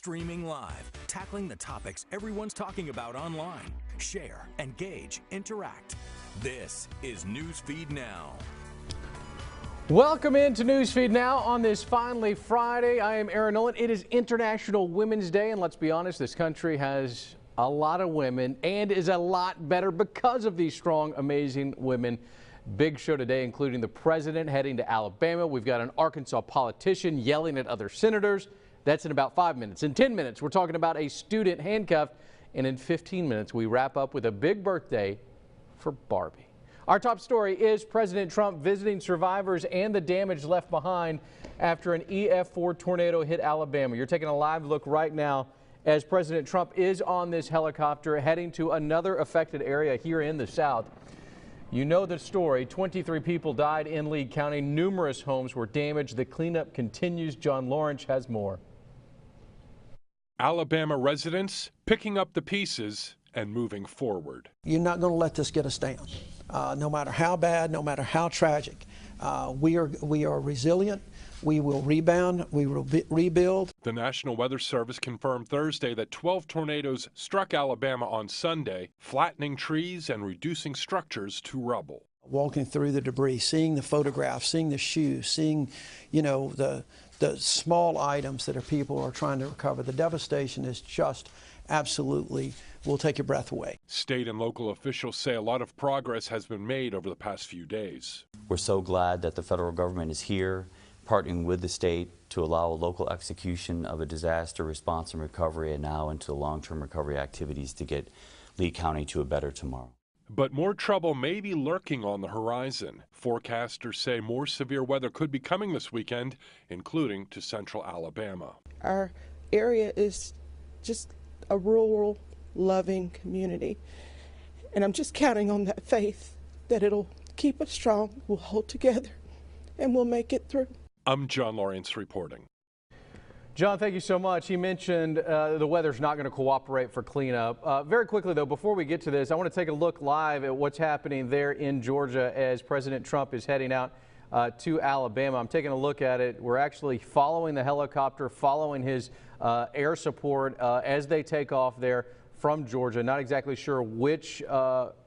Streaming live, tackling the topics everyone's talking about online. Share, engage, interact. This is Newsfeed Now. Welcome into Newsfeed Now on this finally Friday. I am Aaron Nolan. It is International Women's Day, and let's be honest, this country has a lot of women and is a lot better because of these strong, amazing women. Big show today, including the president heading to Alabama. We've got an Arkansas politician yelling at other senators. That's in about 5 minutes. In 10 minutes, we're talking about a student handcuffed. And in 15 minutes, we wrap up with a big birthday for Barbie. Our top story is President Trump visiting survivors and the damage left behind after an EF4 tornado hit Alabama. You're taking a live look right now as President Trump is on this helicopter heading to another affected area here in the South. You know the story. 23 people died in Lee County. Numerous homes were damaged. The cleanup continues. John Lawrence has more. Alabama residents picking up the pieces and moving forward. You're not going to let this get us down. No matter how bad, no matter how tragic. We are resilient. We will rebound. We will rebuild. The National Weather Service confirmed Thursday that 12 tornadoes struck Alabama on Sunday, flattening trees and reducing structures to rubble. Walking through the debris, seeing the photographs, seeing the shoes, seeing, the small items that people are trying to recover. The devastation is just absolutely will take your breath away. State and local officials say a lot of progress has been made over the past few days. We're so glad that the federal government is here, partnering with the state to allow a local execution of a disaster response and recovery and now into long-term recovery activities to get Lee County to a better tomorrow. But more trouble may be lurking on the horizon. Forecasters say more severe weather could be coming this weekend, including to central Alabama. Our area is just a rural, loving community, and I'm just counting on that faith that it'll keep us strong, we'll hold together, and we'll make it through. I'm John Lawrence reporting. John, thank you so much. He mentioned the weather's not going to cooperate for cleanup. Very quickly, though, before we get to this, I want to take a look live at what's happening there in Georgia as President Trump is heading out to Alabama. I'm taking a look at it. We're actually following the helicopter, following his air support as they take off there from Georgia. Not exactly sure which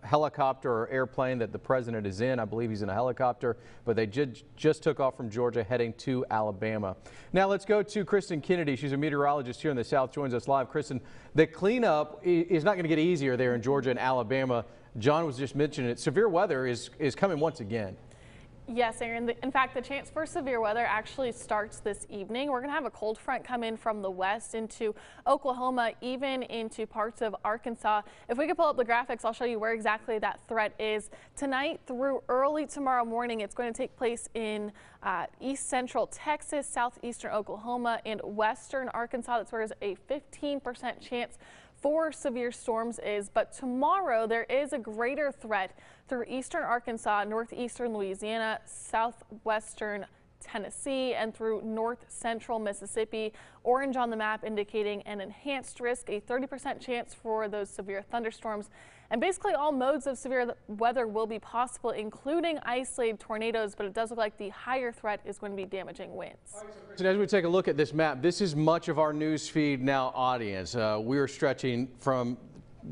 helicopter or airplane that the president is in. I believe he's in a helicopter, but they just took off from Georgia heading to Alabama. Now let's go to Kristen Kennedy. She's a meteorologist here in the South, joins us live. Kristen, the cleanup is not going to get easier there in Georgia and Alabama. John was just mentioning it. Severe weather is coming once again. Yes, Aaron. In fact, the chance for severe weather actually starts this evening. We're going to have a cold front come in from the west into Oklahoma, even into parts of Arkansas. If we could pull up the graphics, I'll show you where exactly that threat is. Tonight through early tomorrow morning, it's going to take place in east central Texas, southeastern Oklahoma, and western Arkansas. That's where there's a 15% chance for severe storms is, but tomorrow there is a greater threat through eastern Arkansas, northeastern Louisiana, southwestern Tennessee, and through north central Mississippi. Orange on the map indicating an enhanced risk, a 30% chance for those severe thunderstorms. And basically all modes of severe weather will be possible, including isolated tornadoes, but it does look like the higher threat is going to be damaging winds. So as we take a look at this map, this is much of our Newsfeed Now audience. We are stretching from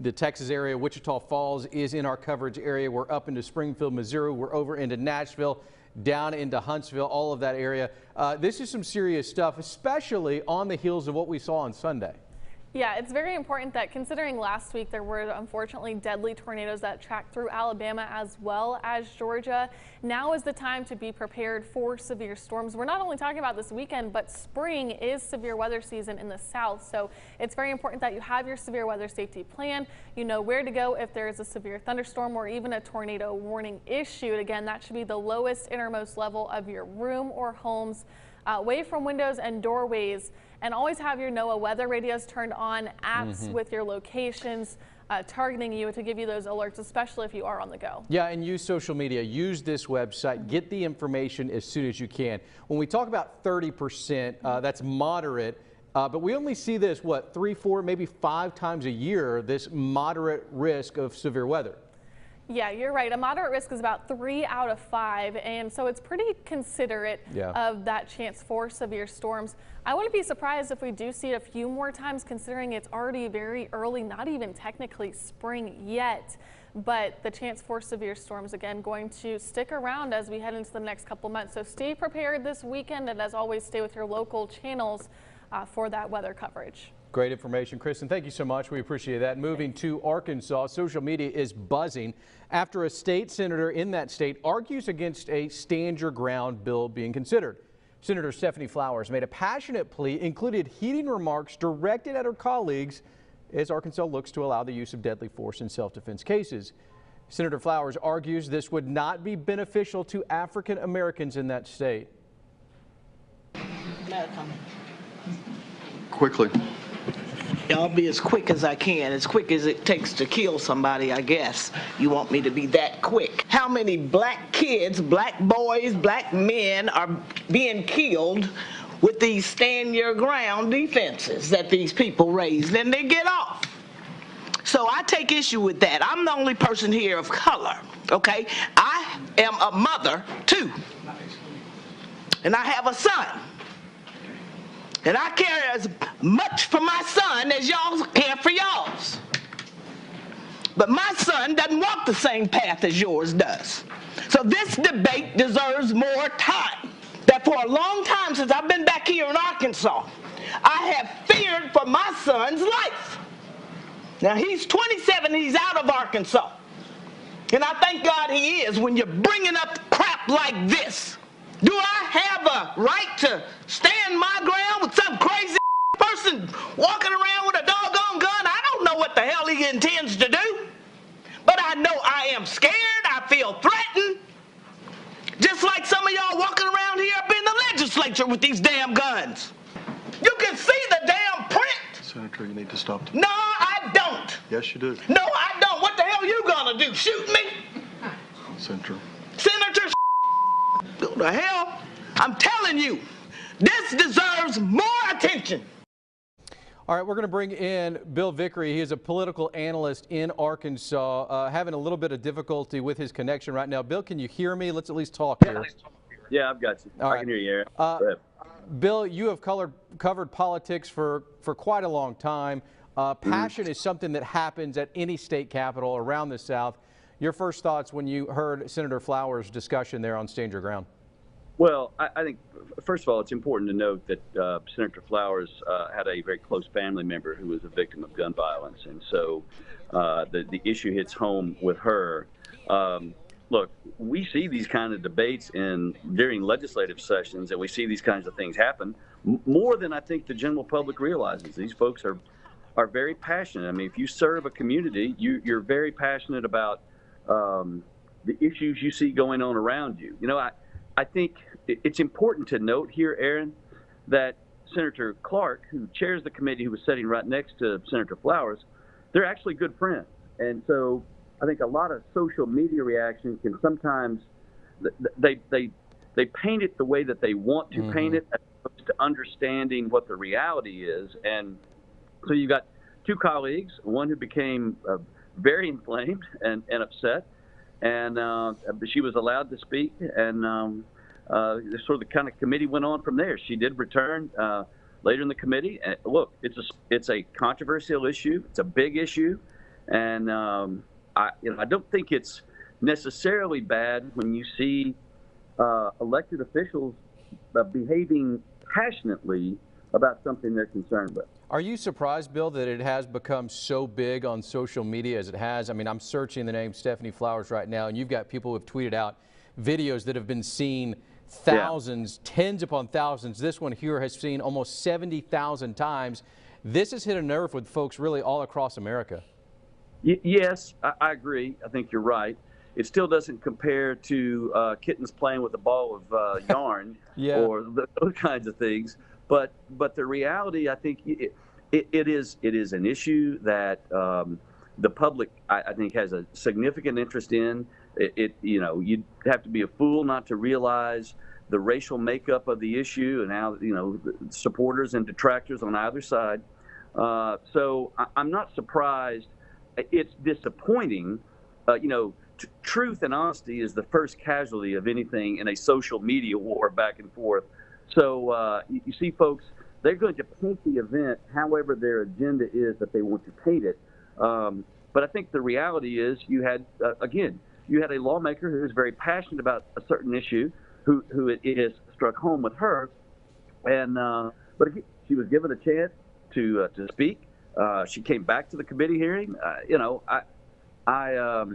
the Texas area. Wichita Falls is in our coverage area. We're up into Springfield, Missouri. We're over into Nashville, down into Huntsville, all of that area. This is some serious stuff, especially on the heels of what we saw on Sunday. Yeah, it's very important that considering last week there were unfortunately deadly tornadoes that tracked through Alabama as well as Georgia. Now is the time to be prepared for severe storms. We're not only talking about this weekend, but spring is severe weather season in the South. So it's very important that you have your severe weather safety plan. You know where to go if there is a severe thunderstorm or even a tornado warning issued. Again, that should be the lowest innermost level of your room or homes, away from windows and doorways. And always have your NOAA weather radios turned on, apps with your locations targeting you to give you those alerts, especially if you are on the go. Yeah, and use social media. Use this website. Get the information as soon as you can. When we talk about 30%, that's moderate. But we only see this, 3, 4, maybe 5 times a year, this moderate risk of severe weather. Yeah, you're right. A moderate risk is about 3 out of 5, and so it's pretty considerate of that chance for severe storms. I wouldn't be surprised if we do see it a few more times, considering it's already very early, not even technically spring yet. But the chance for severe storms, again, going to stick around as we head into the next couple months. So stay prepared this weekend, and as always, stay with your local channels for that weather coverage. Great information, Kristen. Thank you so much. We appreciate that. Moving to Arkansas, social media is buzzing after a state senator in that state argues against a stand your ground bill being considered. Senator Stephanie Flowers made a passionate plea, included heating remarks directed at her colleagues as Arkansas looks to allow the use of deadly force in self-defense cases. Senator Flowers argues this would not be beneficial to African Americans in that state. Quickly. I'll be as quick as I can, as quick as it takes to kill somebody, I guess. You want me to be that quick. How many black kids, black boys, black men are being killed with these stand your ground defenses that these people raise, then they get off? So I take issue with that. I'm the only person here of color, okay? I am a mother too, and I have a son. And I care as much for my son as y'all care for y'all's. But my son doesn't walk the same path as yours does. So this debate deserves more time. That for a long time since I've been back here in Arkansas, I have feared for my son's life. Now he's 27, he's out of Arkansas. And I thank God he is when you're bringing up crap like this. Do I have a right to stand my ground with some crazy person walking around with a doggone gun? I don't know what the hell he intends to do. But I know I am scared. I feel threatened. Just like some of y'all walking around here up in the legislature with these damn guns. You can see the damn print. Senator, you need to stop. No, I don't. Yes, you do. No, I don't. What the hell are you gonna do? Shoot me? Senator. Senator, what the hell? I'm telling you, this deserves more attention. All right, we're going to bring in Bill Vickery. He is a political analyst in Arkansas, having a little bit of difficulty with his connection right now. Bill, can you hear me? Let's at least talk here. Yeah, I've got you. I can hear you, Aaron. Bill, you have covered politics for quite a long time. Passion is something that happens at any state capitol around the South. Your first thoughts when you heard Senator Flowers' discussion there on Stand Your Ground? Well, I think, first of all, it's important to note that Senator Flowers had a very close family member who was a victim of gun violence. And so the issue hits home with her. Look, we see these kind of debates during legislative sessions, and we see these kinds of things happen more than I think the general public realizes. These folks are very passionate. I mean, if you serve a community, you're very passionate about the issues you see going on around you. You know, I think it's important to note here, Aaron, that Senator Clark, who chairs the committee, who was sitting right next to Senator Flowers, they're actually good friends. And so I think a lot of social media reaction can sometimes, they paint it the way that they want to paint it, as opposed to understanding what the reality is. And so you've got two colleagues, one who became very inflamed and upset, and she was allowed to speak, and sort of the kind of committee went on from there. She did return later in the committee. And look, it's a controversial issue. It's a big issue, and I don't think it's necessarily bad when you see elected officials behaving passionately about something they're concerned with. Are you surprised, Bill, that it has become so big on social media as it has? I mean, I'm searching the name Stephanie Flowers right now, and you've got people who have tweeted out videos that have been seen thousands, tens upon thousands. This one here has seen almost 70,000 times. This has hit a nerve with folks really all across America. Yes, I agree. I think you're right. It still doesn't compare to kittens playing with a ball of yarn or those kinds of things. But the reality, I think, it is an issue that the public, I think, has a significant interest in. You'd have to be a fool not to realize the racial makeup of the issue and how, supporters and detractors on either side. So I'm not surprised. It's disappointing, to truth and honesty is the first casualty of anything in a social media war back and forth. So you see folks, they're going to paint the event however their agenda is that they want to paint it. But I think the reality is you had, again, you had a lawmaker who is very passionate about a certain issue, who it has struck home with her, and but again, she was given a chance to speak. She came back to the committee hearing. You know, I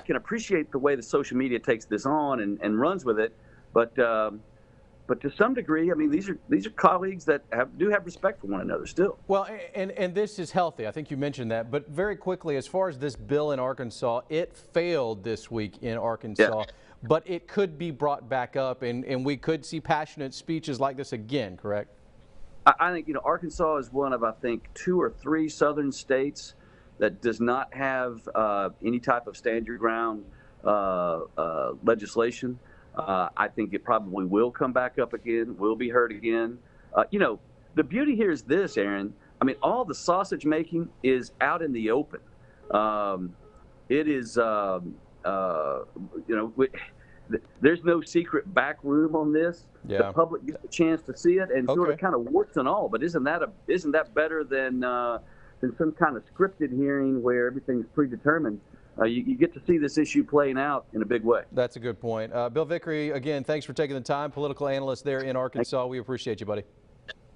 can appreciate the way the social media takes this on and runs with it, but to some degree, I mean, these are colleagues that do have respect for one another still. Well, and this is healthy. I think you mentioned that. But very quickly, as far as this bill in Arkansas, it failed this week in Arkansas. Yeah. But it could be brought back up, and we could see passionate speeches like this again, correct? I think, you know, Arkansas is one of, I think, 2 or 3 southern states that does not have any type of stand your ground legislation. I think it probably will come back up again, will be heard again. You know, the beauty here is this, Aaron. I mean, all the sausage making is out in the open. It is, you know, there's no secret back room on this. Yeah. The public gets a chance to see it and sort of kind of warts and all. But isn't that better than some kind of scripted hearing where everything's predetermined? You get to see this issue playing out in a big way. That's a good point. Bill Vickery, again, thanks for taking the time. Political analyst there in Arkansas. We appreciate you, buddy.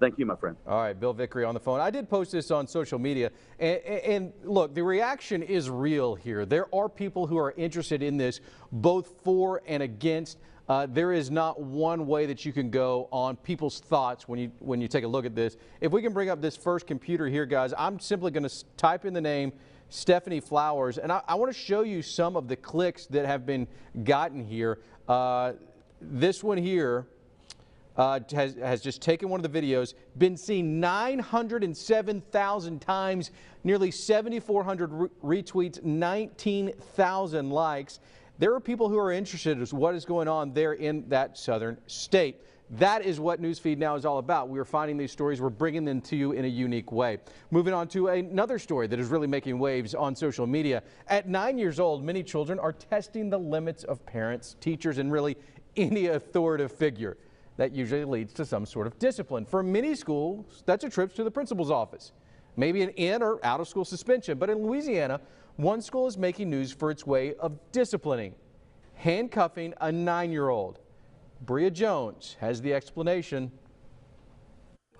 Thank you, my friend. All right, Bill Vickery on the phone. I did post this on social media. And look, the reaction is real here. There are people who are interested in this, both for and against. There is not one way that you can go on people's thoughts when you take a look at this. If we can bring up this first computer here, guys, I'm simply going to type in the name Stephanie Flowers, and I want to show you some of the clicks that have been gotten here. This one here has just taken one of the videos, been seen 907,000 times, nearly 7,400 retweets, 19,000 likes. There are people who are interested in what is going on there in that southern state. That is what Newsfeed Now is all about. We are finding these stories. We're bringing them to you in a unique way. Moving on to another story that is really making waves on social media. At 9 years old, many children are testing the limits of parents, teachers, and really any authoritative figure. That usually leads to some sort of discipline. For many schools, that's a trip to the principal's office, maybe an in or out of school suspension. But in Louisiana, one school is making news for its way of disciplining, handcuffing a 9-year-old. Bria Jones has the explanation.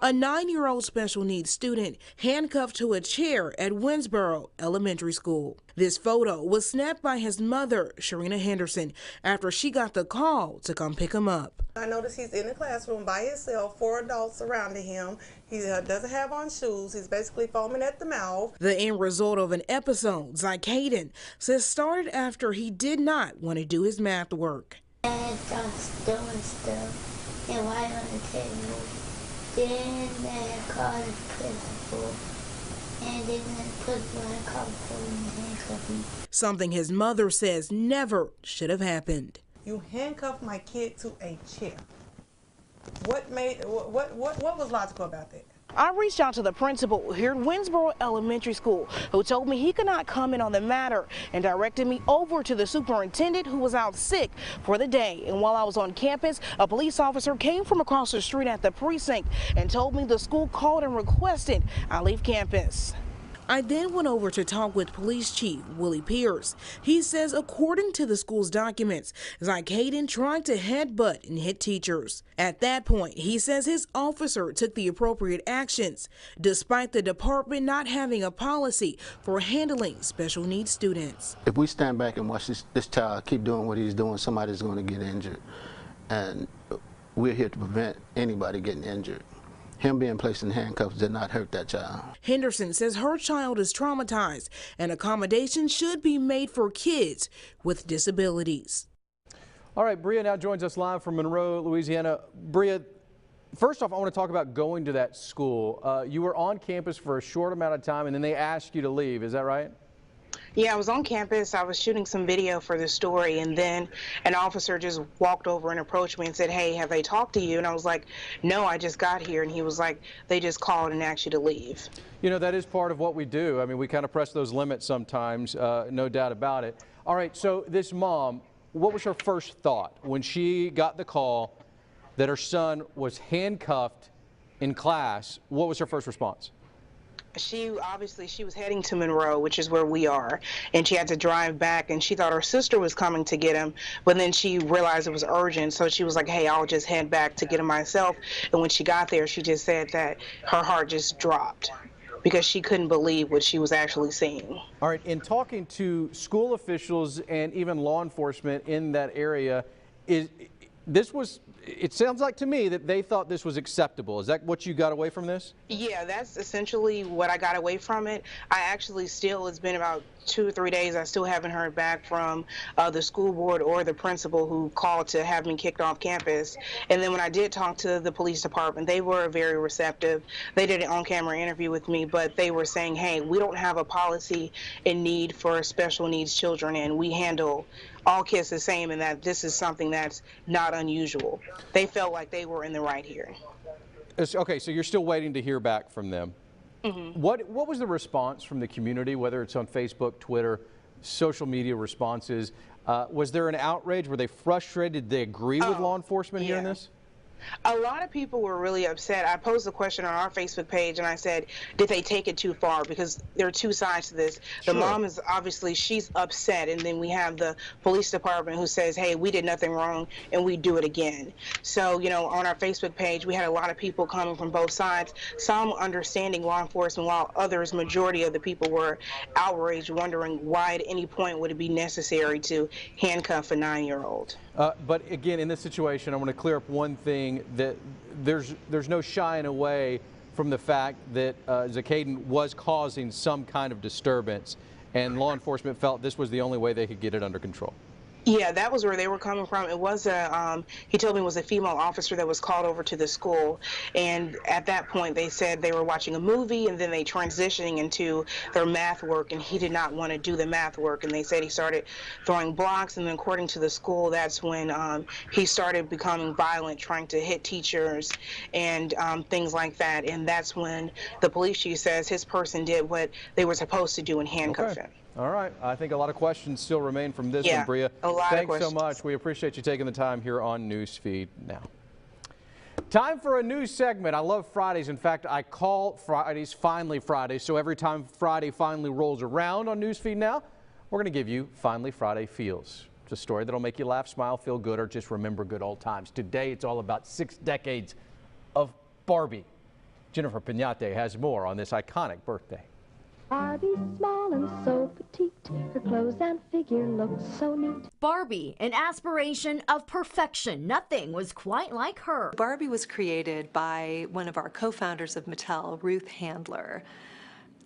A 9-year-old special needs student handcuffed to a chair at Winsboro Elementary School. This photo was snapped by his mother, Sharina Henderson, after she got the call to come pick him up. I noticed he's in the classroom by himself, 4 adults surrounding him. He doesn't have on shoes. He's basically foaming at the mouth. The end result of an episode, Zycaden says, started after he did not want to do his math work. And starts doing stuff and right on the table. Then they called the principal, and then the principal called and handcuffed me. Something his mother says never should have happened. You handcuffed my kid to a chair. What was logical about that? I reached out to the principal here at Winsboro Elementary School, who told me he could not comment on the matter and directed me over to the superintendent, who was out sick for the day. And while I was on campus, a police officer came from across the street at the precinct and told me the school called and requested I leave campus. I then went over to talk with Police Chief Willie Pierce. He says, according to the school's documents, Zycaden tried to headbutt and hit teachers. At that point, he says his officer took the appropriate actions, despite the department not having a policy for handling special needs students. If we stand back and watch this child keep doing what he's doing, somebody's going to get injured. And we're here to prevent anybody getting injured. Him being placed in handcuffs did not hurt that child. Henderson says her child is traumatized and accommodations should be made for kids with disabilities. All right, Bria now joins us live from Monroe, Louisiana. Bria, first off, I want to talk about going to that school. You were on campus for a short amount of time and then they asked you to leave. Is that right? Yeah, I was on campus. I was shooting some video for the story, and then an officer just walked over and approached me and said, "Hey, have they talked to you?" And I was like, "No, I just got here." And he was like, "They just called and asked you to leave." You know, that is part of what we do. I mean, we kind of press those limits sometimes, no doubt about it. All right, so this mom, what was her first thought when she got the call that her son was handcuffed in class? What was her first response? She was heading to Monroe, which is where we are, and she had to drive back, and she thought her sister was coming to get him, but then she realized it was urgent, so she was like, "Hey, I'll just head back to get him myself." And when she got there, she just said that her heart just dropped because she couldn't believe what she was actually seeing. All right, in talking to school officials and even law enforcement in that area, it sounds like to me that they thought this was acceptable. Is that what you got away from this? Yeah, that's essentially what I got away from it. I actually it's been about 2 or 3 days, I still haven't heard back from the school board or the principal who called to have me kicked off campus. And then when I did talk to the police department, they were very receptive. They did an on-camera interview with me, but they were saying, "Hey, we don't have a policy in need for special needs children, and we handle all kids the same, and that this is something that's not unusual." They felt like they were in the right here. Okay, so you're still waiting to hear back from them. Mm-hmm. What was the response from the community, whether it's on Facebook, Twitter, social media responses? Was there an outrage? Were they frustrated? Did they agree with law enforcement hearing this? A lot of people were really upset. I posed a question on our Facebook page and I said, did they take it too far? Because there are two sides to this. The mom is obviously, she's upset, and then we have the police department who says, "Hey, we did nothing wrong and we do it again." So, you know, on our Facebook page, we had a lot of people coming from both sides, some understanding law enforcement, while others, majority of the people were outraged, wondering why at any point would it be necessary to handcuff a 9-year-old. But again, in this situation, I want to clear up one thing, that there's no shying away from the fact that Zakaden was causing some kind of disturbance, and law enforcement felt this was the only way they could get it under control. Yeah, that was where they were coming from. It was he told me it was a female officer that was called over to the school, and at that point they said they were watching a movie, and then they transitioning into their math work, and he did not want to do the math work, and they said he started throwing blocks, and then according to the school, that's when he started becoming violent, trying to hit teachers and things like that, and that's when the police chief says his person did what they were supposed to do and handcuff him. All right. I think a lot of questions still remain from this one, Bria. A lot of questions. Thanks so much. We appreciate you taking the time here on Newsfeed Now. Time for a new segment. I love Fridays. In fact, I call Fridays Finally Fridays. So every time Friday finally rolls around on Newsfeed Now, we're going to give you Finally Friday Feels. It's a story that'll make you laugh, smile, feel good, or just remember good old times. Today, it's all about 6 decades of Barbie. Jennifer Piñate has more on this iconic birthday. Barbie, small and so petite, her clothes and figure look so neat. Barbie, an aspiration of perfection. Nothing was quite like her. Barbie was created by one of our co-founders of Mattel, Ruth Handler,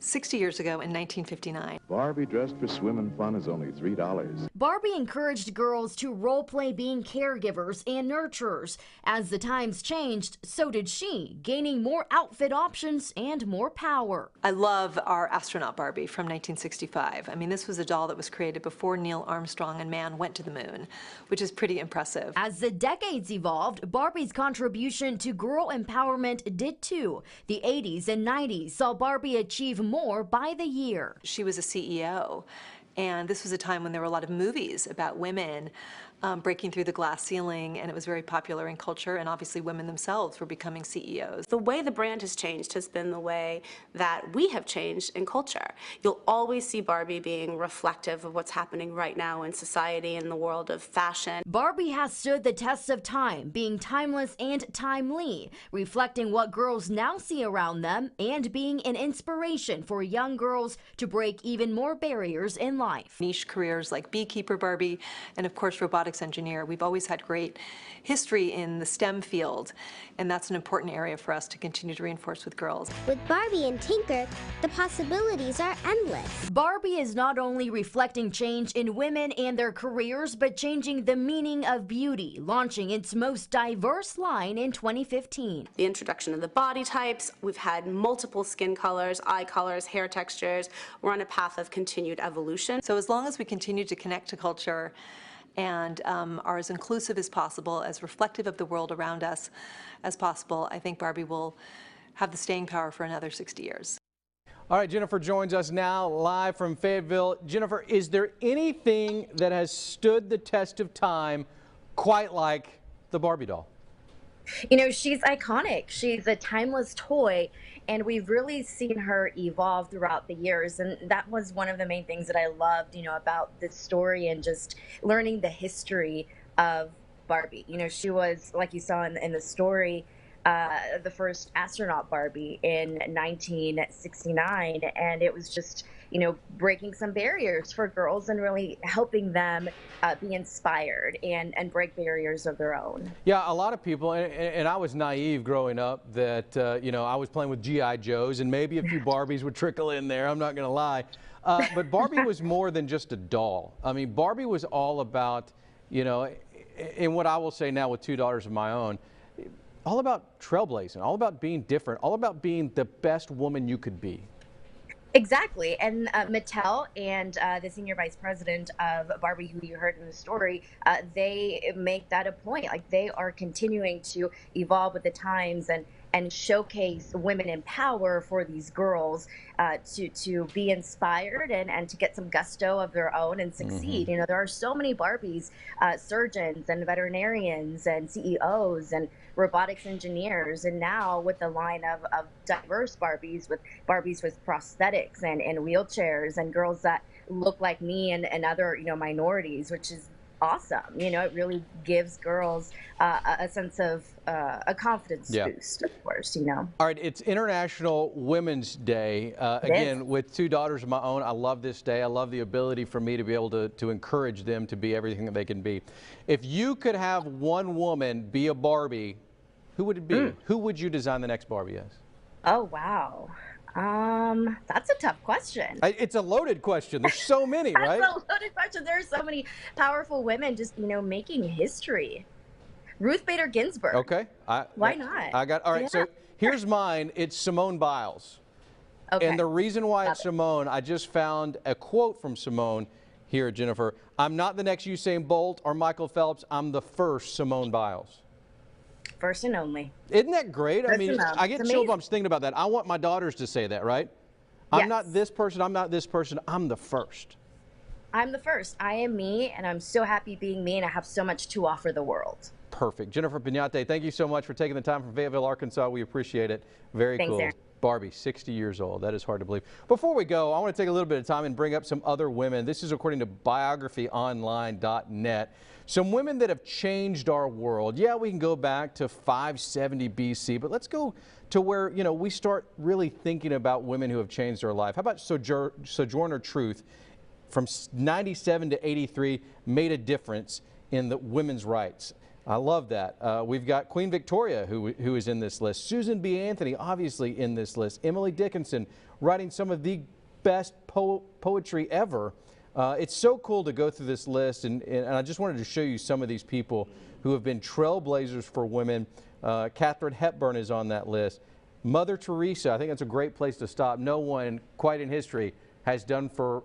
60 years ago in 1959. Barbie dressed for swimmin' fun is only $3. Barbie encouraged girls to role-play being caregivers and nurturers. As the times changed, so did she, gaining more outfit options and more power. I love our astronaut Barbie from 1965. I mean, this was a doll that was created before Neil Armstrong and man went to the moon, which is pretty impressive. As the decades evolved, Barbie's contribution to girl empowerment did too. The 80s and 90s saw Barbie achieve more by the year. She was a CEO, and this was a time when there were a lot of movies about women breaking through the glass ceiling, and it was very popular in culture, and obviously women themselves were becoming CEOs. The way the brand has changed has been the way that we have changed in culture. You'll always see Barbie being reflective of what's happening right now in society and the world of fashion. Barbie has stood the test of time, being timeless and timely, reflecting what girls now see around them and being an inspiration for young girls to break even more barriers in life. Niche careers like beekeeper Barbie, and of course robotic robotics engineer. We've always had great history in the STEM field, and that's an important area for us to continue to reinforce with girls. With Barbie and Tinker, the possibilities are endless. Barbie is not only reflecting change in women and their careers, but changing the meaning of beauty, launching its most diverse line in 2015. The introduction of the body types, we've had multiple skin colors, eye colors, hair textures. We're on a path of continued evolution. So as long as we continue to connect to culture and are as inclusive as possible, as reflective of the world around us as possible, I think Barbie will have the staying power for another 60 years. All right, Jennifer joins us now live from Fayetteville. Jennifer, is there anything that has stood the test of time quite like the Barbie doll? You know, she's iconic. She's a timeless toy, and we've really seen her evolve throughout the years. And that was one of the main things that I loved, you know, about this story and just learning the history of Barbie. You know, she was, like you saw in the story, the first astronaut Barbie in 1969, and it was just, you know, breaking some barriers for girls and really helping them be inspired and break barriers of their own. Yeah, a lot of people, and I was naive growing up that, you know, I was playing with G.I. Joes and maybe a few Barbies would trickle in there, I'm not going to lie. But Barbie was more than just a doll. I mean, Barbie was all about, you know, and what I will say now with two daughters of my own, all about trailblazing, all about being different, all about being the best woman you could be. Exactly. And Mattel and the senior vice president of Barbie, who you heard in the story, they make that a point. Like, they are continuing to evolve with the times and showcase women in power for these girls to be inspired and to get some gusto of their own and succeed. You know, there are so many Barbies, surgeons and veterinarians and CEOs and robotics engineers, and now with the line of diverse Barbies with prosthetics and wheelchairs and girls that look like me and other, you know, minorities, which is awesome. You know, it really gives girls a sense of a confidence boost, of course, you know. All right, it's International Women's Day. Again, with two daughters of my own, I love this day. I love the ability for me to be able to encourage them to be everything that they can be. If you could have one woman be a Barbie, who would it be? Who would you design the next Barbie as? Oh, wow. That's a tough question. It's a loaded question. There's so many, right? That's a loaded question. There are so many powerful women just, you know, making history. Ruth Bader Ginsburg. Okay. Why not? All right, so here's mine. It's Simone Biles. Okay. And the reason why it's Simone, I just found a quote from Simone here, Jennifer. I'm not the next Usain Bolt or Michael Phelps. I'm the first Simone Biles. First and only. Isn't that great? I mean, I get chills when I'm thinking about that. I want my daughters to say that, right? I'm not this person, I'm not this person, I'm the first. I'm the first. I am me, and I'm so happy being me, and I have so much to offer the world. Perfect. Jennifer Piñate, thank you so much for taking the time from Fayetteville, Arkansas. We appreciate it. Very cool. Aaron. Barbie, 60 years old. That is hard to believe. Before we go, I want to take a little bit of time and bring up some other women. This is according to biographyonline.net. Some women that have changed our world. Yeah, we can go back to 570 BC, but let's go to where, you know, we start really thinking about women who have changed our life. How about Sojourner Truth from 97 to 83 made a difference in the women's rights. I love that. We've got Queen Victoria, who is in this list. Susan B. Anthony, obviously in this list. Emily Dickinson, writing some of the best poetry ever. It's so cool to go through this list, and I just wanted to show you some of these people who have been trailblazers for women. Katharine Hepburn is on that list. Mother Teresa, I think that's a great place to stop. No one quite in history has done for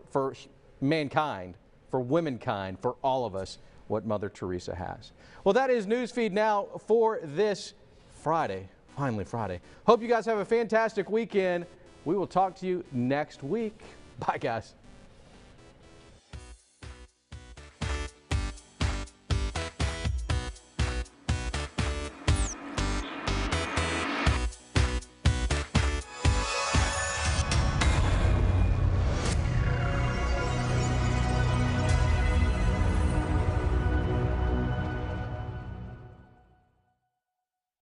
mankind, for womankind, for all of us, what Mother Teresa has. Well, that is Newsfeed Now for this Friday. Finally Friday. Hope you guys have a fantastic weekend. We will talk to you next week. Bye, guys.